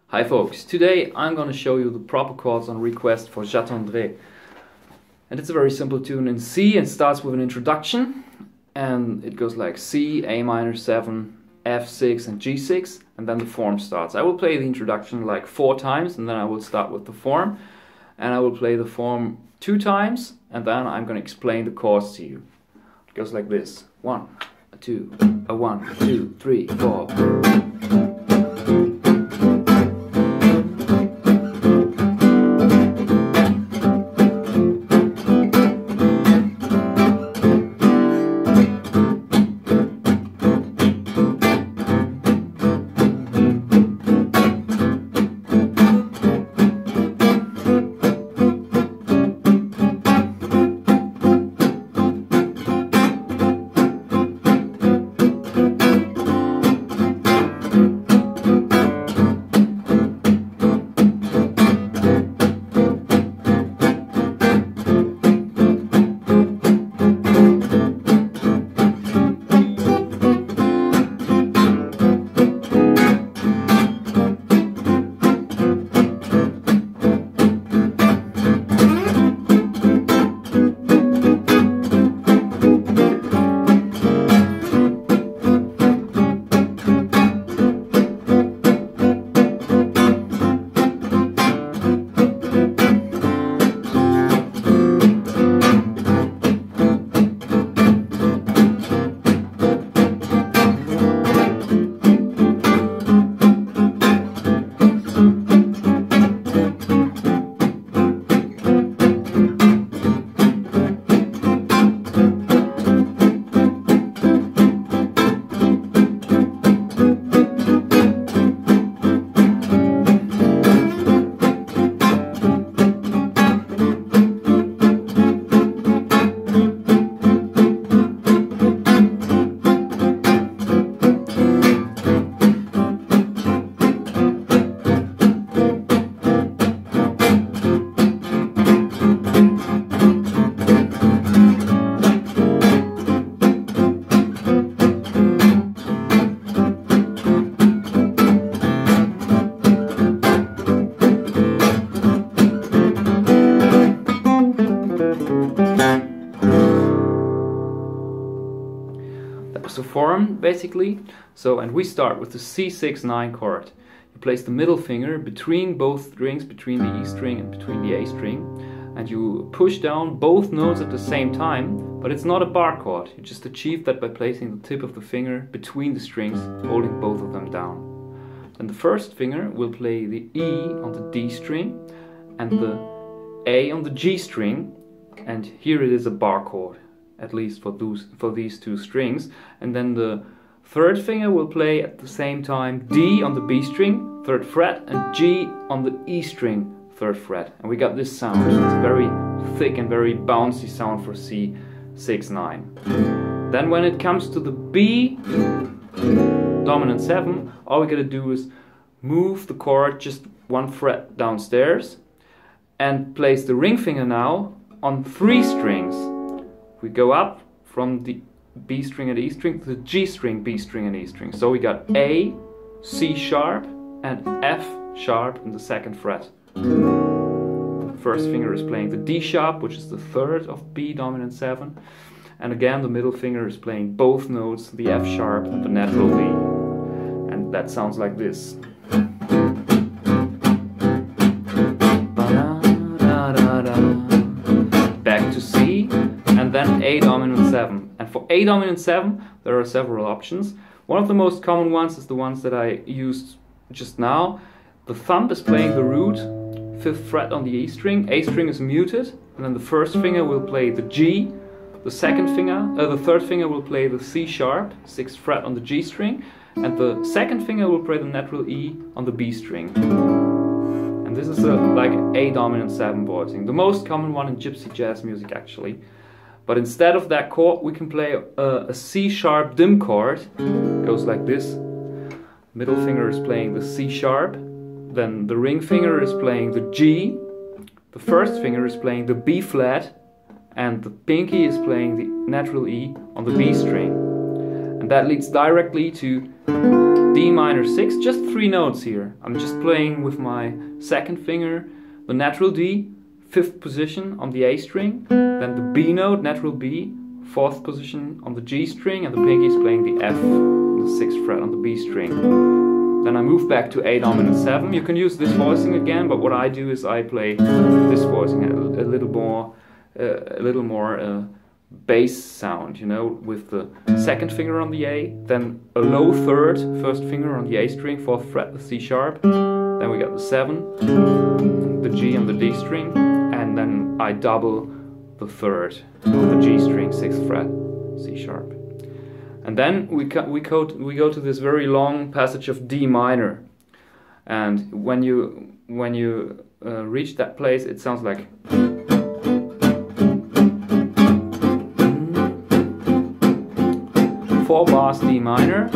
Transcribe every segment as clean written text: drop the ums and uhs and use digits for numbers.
Hi folks, today I'm going to show you the proper chords on request for J'attendrai. And it's a very simple tune in C and starts with an introduction. And it goes like C, A minor 7, F6 and G6, and then the form starts. I will play the introduction like 4 times and then I will start with the form. And I will play the form 2 times and then I'm going to explain the chords to you. It goes like this. 1, 2, 1, 2, 3, 4. That was the form basically. And we start with the C6-9 chord. You place the middle finger between both strings, between the E string and between the A string, and you push down both notes at the same time, but it's not a bar chord. You just achieve that by placing the tip of the finger between the strings, holding both of them down. Then the first finger will play the E on the D string and the A on the G string, and here it is a bar chord, at least for these 2 strings. And then the third finger will play at the same time D on the B string, 3rd fret, and G on the E string, 3rd fret. And we got this sound. It's a very thick and very bouncy sound for C6-9. Then when it comes to the B dominant 7, all we gotta do is move the chord just 1 fret downstairs and place the ring finger now on 3 strings. We go up from the B string and E string to the G string, B string and E string. So we got A, C sharp and F sharp in the 2nd fret. The first finger is playing the D sharp, which is the 3rd of B dominant 7. And again the middle finger is playing both notes, the F sharp and the natural D. And that sounds like this. Back to C, and then A dominant 7. And for A dominant 7 there are several options. One of the most common ones is the ones that I used just now. The thumb is playing the root, 5th fret on the E string, A string is muted, and then the first finger will play the G, the third finger will play the C sharp, 6th fret on the G string, and the 2nd finger will play the natural E on the B string. And this is like A dominant 7 voicing, the most common one in gypsy jazz music actually. But instead of that chord we can play a C sharp dim chord. It goes like this. Middle finger is playing the C sharp, then the ring finger is playing the G, the first finger is playing the B flat, and the pinky is playing the natural E on the B string. And that leads directly to D minor 6, just 3 notes here. I'm just playing with my second finger the natural D, 5th position on the A string, then the B note, natural B, 4th position on the G string, and the pinky is playing the F, the 6th fret on the B string. Then I move back to A dominant 7. You can use this voicing again, but what I do is I play this voicing a little more bass sound, you know, with the second finger on the A, then a low third, first finger on the A string, 4th fret, the C sharp, then we got the 7, the G on the D string, and then I double the third on the G string, 6th fret, C sharp. And then we go to this very long passage of D minor, and when you reach that place, it sounds like 4 bars D minor,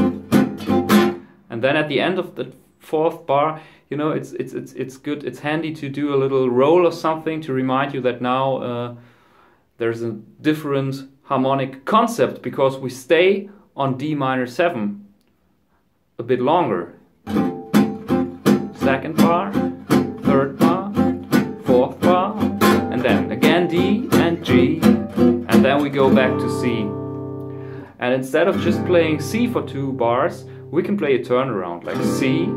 and then at the end of the 4th bar, you know, it's good, it's handy to do a little roll or something to remind you that now there's a different harmonic concept, because we stay on D minor 7 a bit longer. 2nd bar, 3rd bar, 4th bar, and then again D and G, and then we go back to C. And instead of just playing C for 2 bars, we can play a turnaround, like C,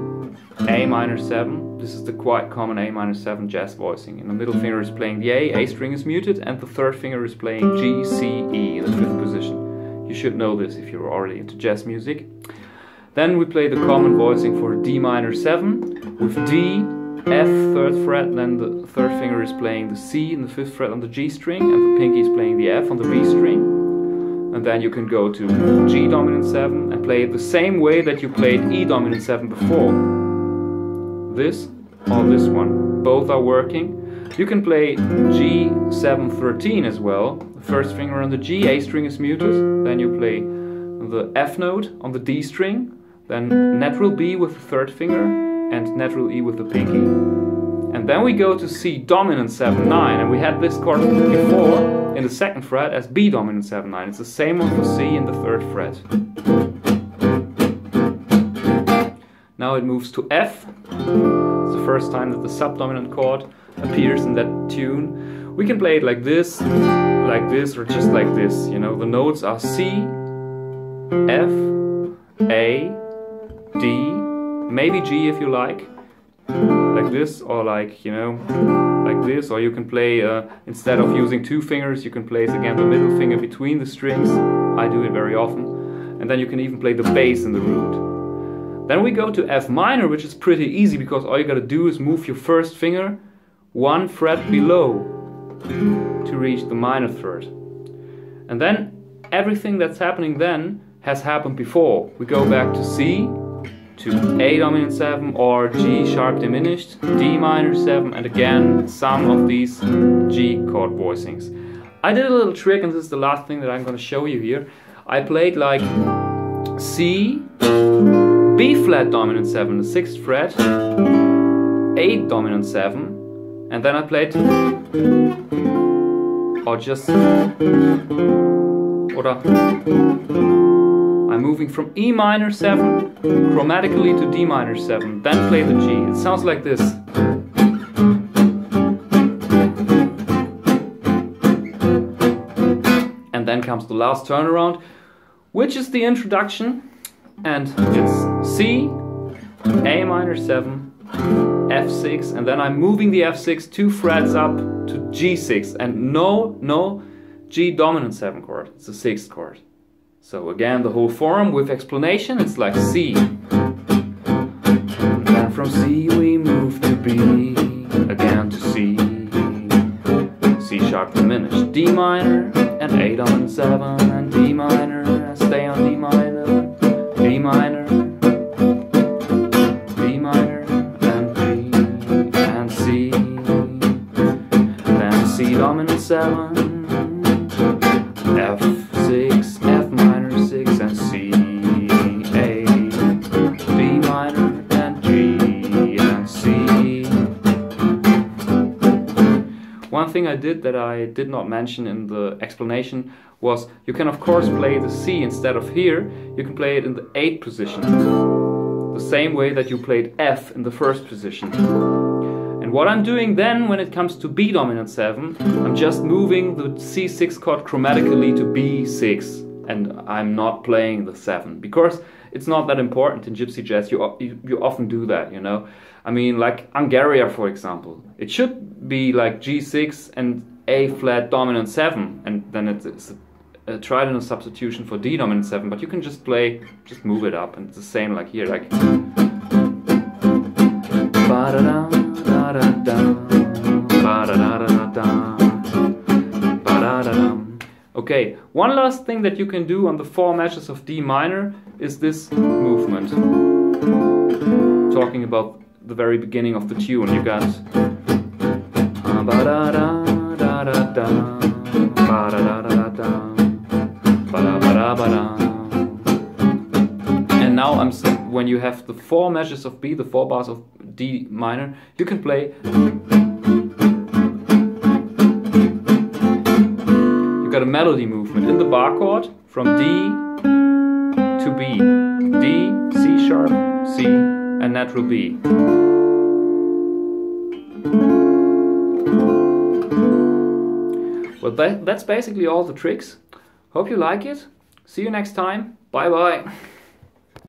A minor 7. This is the quite common A minor 7 jazz voicing. And the middle finger is playing the A string is muted, and the 3rd finger is playing G, C, E in the 5th position. You should know this if you're already into jazz music. Then we play the common voicing for D minor 7 with D, F, 3rd fret, then the 3rd finger is playing the C in the 5th fret on the G string, and the pinky is playing the F on the B string. And then you can go to G dominant 7 and play it the same way that you played E dominant 7 before. This or this one, both are working. You can play G 7-13 as well. The first finger on the G, A string is muted. Then you play the F note on the D string, then natural B with the 3rd finger, and natural E with the pinky. And then we go to C dominant 7-9, and we had this chord before in the 2nd fret as B dominant 7-9. It's the same one for C in the 3rd fret. Now it moves to F. It's the first time that the subdominant chord appears in that tune. We can play it like this, or just like this. You know, the notes are C, F, A, D, maybe G if you like this, or like, you know, like this, or you can play, instead of using 2 fingers, you can place again the middle finger between the strings. I do it very often. And then you can even play the bass in the root. Then we go to F minor, which is pretty easy, because all you gotta do is move your first finger 1 fret below to reach the minor 3rd. And then everything that's happening then has happened before. We go back to C, to A dominant 7 or G sharp diminished, D minor 7, and again some of these G chord voicings. I did a little trick, and this is the last thing that I'm going to show you here. I played like C, B flat dominant 7, the 6th fret, A dominant 7, and then I played, or just, oder I'm moving from E minor 7 chromatically to D minor 7, then play the G. It sounds like this. And then comes the last turnaround, which is the introduction, and it's C, A minor 7, F6, and then I'm moving the F6 2 frets up to G6, and no G dominant 7 chord, it's the 6th chord. So again, the whole form with explanation, it's like C. And then from C we move to B, again to C. C sharp diminished, D minor, and A dominant 7, and D minor, and stay on D minor, D minor, D minor, and B, and C. Then C dominant 7, F6, F minor 6, and C, A, D minor, and G, and C. One thing I did that I did not mention in the explanation was you can of course play the C instead of here, you can play it in the 8th position. the same way that you played F in the first position. And what I'm doing then when it comes to B dominant 7, I'm just moving the C6 chord chromatically to B6, and I'm not playing the 7, because it's not that important in gypsy jazz. You often do that, you know. I mean, like Ungaria, for example. It should be like G6 and A flat dominant 7, and then it's a trident substitution for D dominant 7, but you can just move it up, and it's the same like here, like okay, one last thing that you can do on the 4 measures of D minor is this movement. Talking about the very beginning of the tune, you got and now when you have the 4 measures of B, the 4 bars of D minor, you can play. You got a melody movement in the bar chord from D to B, D, C sharp, C, and natural B. Well, that's basically all the tricks. Hope you like it. See you next time. Bye bye.